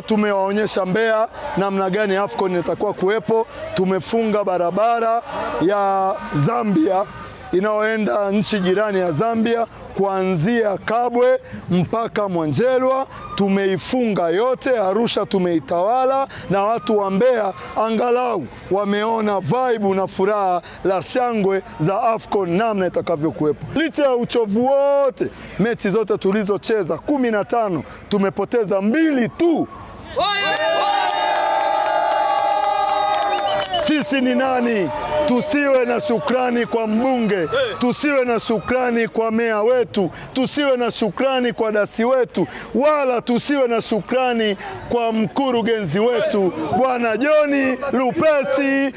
tumewaonyesha Mbeya namna gani AFCON itakuwa kuwepo. Tumefunga barabara ya Zambia inayoenda nchi jirani ya Zambia kuanzia Kabwe mpaka Mwanjelwa, tumeifunga yote. Arusha tumeitawala, na watu wa Mbeya angalau wameona vibe na furaha la shangwe za AFCON namna itakavyokuwepo. Licha ya uchovu wote, mechi zote tulizocheza 15 tumepoteza 2 tu. Sisi ni nani? Tusiwe na shukrani kwa mbunge, tusiwe na shukrani kwa meya wetu, tusiwe na shukrani kwa dasi wetu, wala tusiwe na shukrani kwa mkurugenzi wetu Bwana John Lupesi